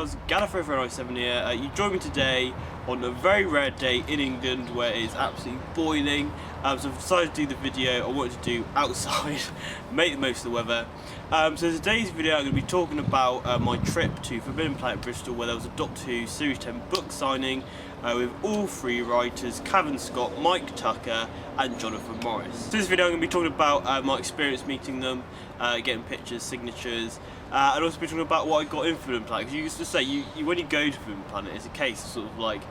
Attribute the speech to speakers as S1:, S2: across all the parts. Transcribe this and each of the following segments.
S1: girls, Gallifrey497 here. You join me today on a very rare day in England where it's absolutely boiling. So I've decided to do the video I wanted to do outside, make the most of the weather. So today's video I'm going to be talking about my trip to Forbidden Planet Bristol, where there was a Doctor Who Series 10 book signing with all three writers, Cavan Scott, Mike Tucker and Jonathan Morris. So this video I'm going to be talking about my experience meeting them, getting pictures, signatures, and also be talking about what I got in Forbidden Planet. Because you used to say, when you go to Forbidden Planet, it's a case of sort of like,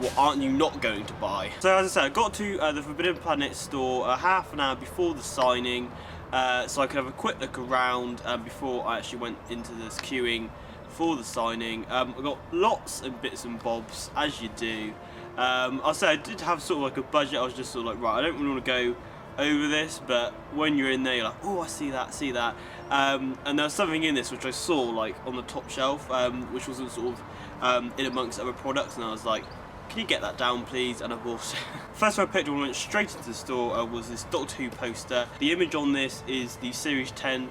S1: what aren't you not going to buy? So as I said, I got to the Forbidden Planet store half an hour before the signing, so I could have a quick look around before I actually went into this queuing for the signing. I got lots of bits and bobs, as you do. I'll say I did have sort of like a budget. I was just sort of like, right, I don't really want to go over this, but when you're in there, you're like, oh, I see that. And there was something in this which I saw like on the top shelf, which wasn't sort of in amongst other products, and I was like, can you get that down please? And I bought it. First one I picked when I went straight into the store was this Doctor Who poster. The image on this is the Series 10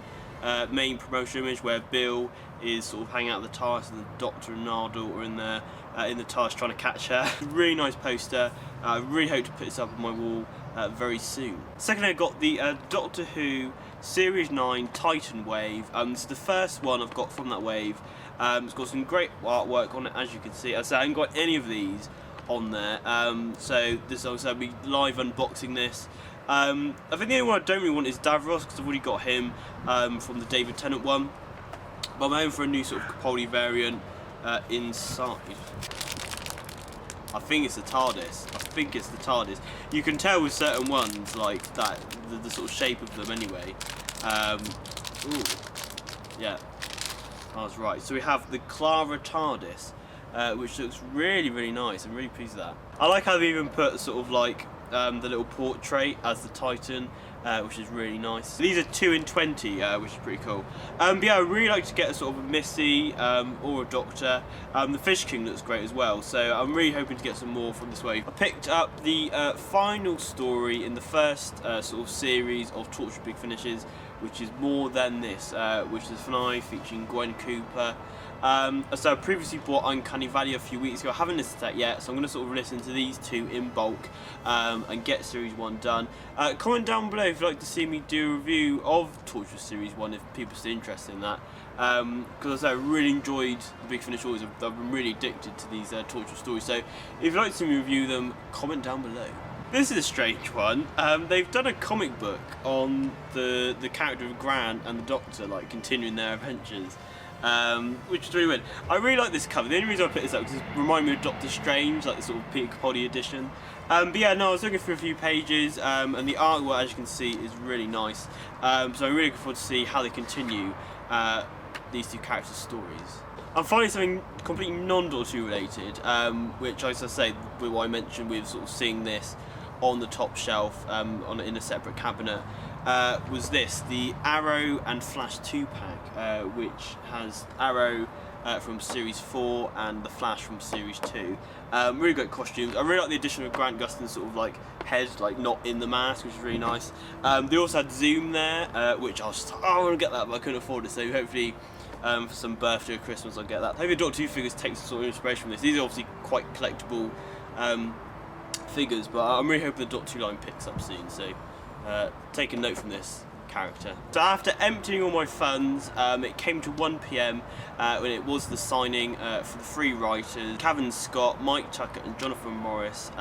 S1: main promotion image where Bill is sort of hanging out at the TARDIS and the Doctor and Nardole are in there in the TARDIS trying to catch her. Really nice poster. I really hope to put this up on my wall very soon. Secondly, I got the Doctor Who Series 9 Titan Wave. This is the first one I've got from that wave. It's got some great artwork on it, as you can see. As I say, I haven't got any of these on there, so this obviously I'll be live unboxing this. I think the only one I don't really want is Davros, because I've already got him from the David Tennant one, but I'm aiming for a new sort of Capaldi variant inside. I think it's the TARDIS. You can tell with certain ones like that, the sort of shape of them anyway. Ooh, yeah, I was right. So we have the Clara TARDIS, which looks really nice. I'm really pleased with that. I like how they even put sort of like the little portrait as the Titan, which is really nice. These are 2 in 20, which is pretty cool. But yeah, I really like to get a sort of a Missy or a Doctor. The Fish King looks great as well, so I'm really hoping to get some more from this wave. I picked up the final story in the first sort of series of Torture Big Finishes, which is More Than This, which is a finale featuring Gwen Cooper. So I previously bought Uncanny Valley a few weeks ago. I haven't listened to that yet, so I'm going to sort of listen to these two in bulk and get Series 1 done. Comment down below if you'd like to see me do a review of Torture Series 1 if people are still interested in that. Because I really enjoyed the Big Finish stories. I've been really addicted to these Torture stories, so if you'd like to see me review them, comment down below. This is a strange one. They've done a comic book on the character of Grant and the Doctor, like continuing their adventures, which is really weird. I really like this cover. The only reason I picked this up is it reminds me of Doctor Strange, like the sort of Peter Capaldi edition. But yeah, no, I was looking through a few pages, and the artwork, as you can see, is really nice. So I'm really looking forward to see how they continue these two characters' stories. I'm finding something completely non-Doctor Who related, which, as I say, with what I mentioned with sort of seeing this on the top shelf in a separate cabinet, was this, the Arrow and Flash 2-pack, which has Arrow from Series 4 and the Flash from Series 2. Really great costumes. I really like the addition of Grant Gustin's sort of like head, like not in the mask, which is really nice. They also had Zoom there, which I was just like, oh, I want to get that, but I couldn't afford it, so hopefully for some birthday or Christmas I'll get that. Hopefully the Doctor Who figures take some sort of inspiration from this. These are obviously quite collectible figures, but I'm really hoping the Doctor Who line picks up soon, so take a note from this character. So after emptying all my funds, it came to 1 PM when it was the signing for the three writers, Cavan Scott, Mike Tucker and Jonathan Morris,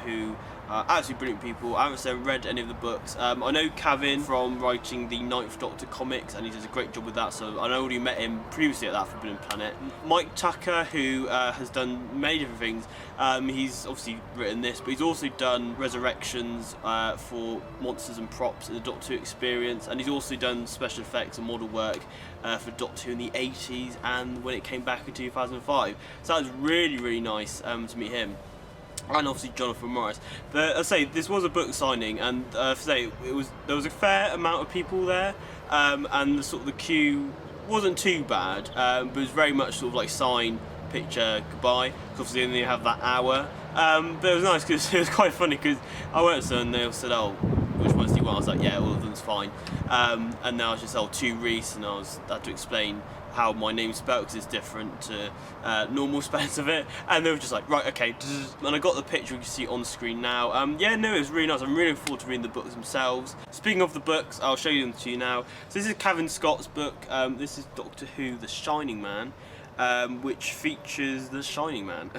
S1: who are absolutely brilliant people. I haven't read any of the books. I know Cavan from writing the 9th Doctor comics, and he does a great job with that, so I already met him previously at that Forbidden Planet. Mike Tucker, who has done many different things, he's obviously written this, but he's also done resurrections for monsters and props in the Doctor Who experience, and he's also done special effects and model work for Doctor Who in the 80s and when it came back in 2005. So that was really nice to meet him. And obviously Jonathan Morris. But I say this was a book signing, and there was a fair amount of people there, and the queue wasn't too bad, but it was very much sort of like sign, picture, goodbye. Because obviously they only have that hour. But it was nice because it was quite funny because I went to them and they all said, oh, which ones do you want? I was like, yeah, all of them's fine. And then I was just, oh, 2 Reese, and I had to explain how my name's spelled, because it's different to normal spellings of it, and they were just like, right, okay, and I got the picture, you can see it on the screen now. Yeah, no, it was really nice. I'm really looking forward to reading the books themselves. Speaking of the books, I'll show you them to you now. So this is Cavan Scott's book. This is Doctor Who: The Shining Man, which features the Shining Man.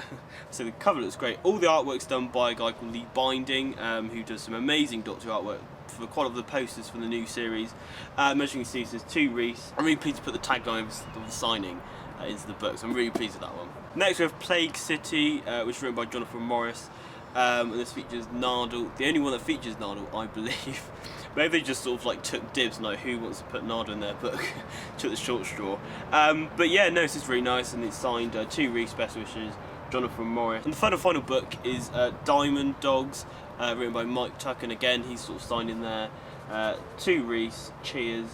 S1: So the cover looks great. All the artwork's done by a guy called Lee Binding, who does some amazing Doctor Who artwork for quite a lot of the posters for the new series. As you can see, there's two Reese. I'm really pleased to put the tagline of the signing into the book, so I'm really pleased with that one. Next we have Plague City, which is written by Jonathan Morris, and this features Nardal, the only one that features Nardal, I believe. Maybe they just sort of like took dibs and like, who wants to put Nardal in their book, took the short straw. But yeah, no, this is really nice, and it's signed two Reese, best wishes, Jonathan Morris. And the final book is Diamond Dogs, written by Mike Tucker, and again he's sort of signed in there. Two Reese, cheers,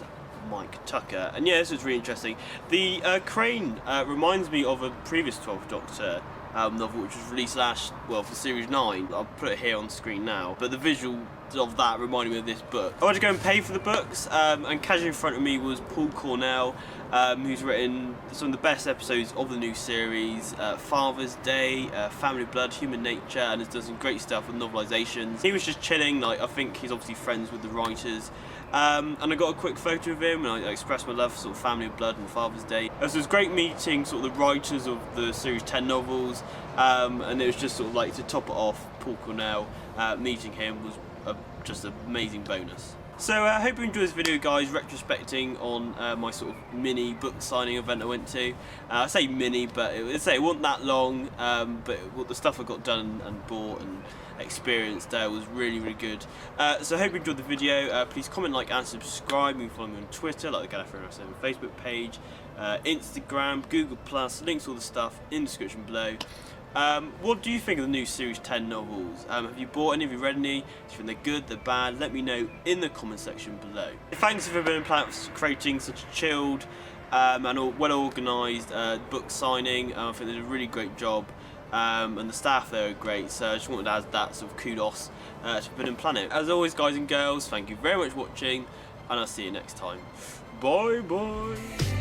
S1: Mike Tucker. And yeah, this is really interesting. The crane reminds me of a previous 12th Doctor novel, which was released for series 9. I'll put it here on the screen now, but the visual of that reminded me of this book. I went to go and pay for the books, and casually in front of me was Paul Cornell, who's written some of the best episodes of the new series, Father's Day, Family Blood, Human Nature, and has done some great stuff with novelisations. He was just chilling, like, I think he's obviously friends with the writers, and I got a quick photo of him, and I expressed my love for sort of Family Blood and Father's Day. So it was great meeting sort of the writers of the series 10 novels, and it was just sort of like, to top it off, Paul Cornell, meeting him was just an amazing bonus. So I hope you enjoyed this video, guys, retrospecting on my sort of mini book signing event I went to. I say mini, but it wasn't that long, but the stuff I got done and bought and experienced there was really, really good. So I hope you enjoyed the video. Please comment, like, and subscribe. You can follow me on Twitter, like the Gallifreyan 7 Facebook page, Instagram, Google+, links to all the stuff in the description below. What do you think of the new Series 10 novels? Have you bought any? Have you read any? Do you think they're good, they're bad? Let me know in the comment section below. Thanks for being planning for creating such a chilled and well organised book signing. I think they did a really great job, and the staff there are great, so I just wanted to add that sort of kudos to Bin & Planet. As always, guys and girls, thank you very much for watching, and I'll see you next time. Bye bye!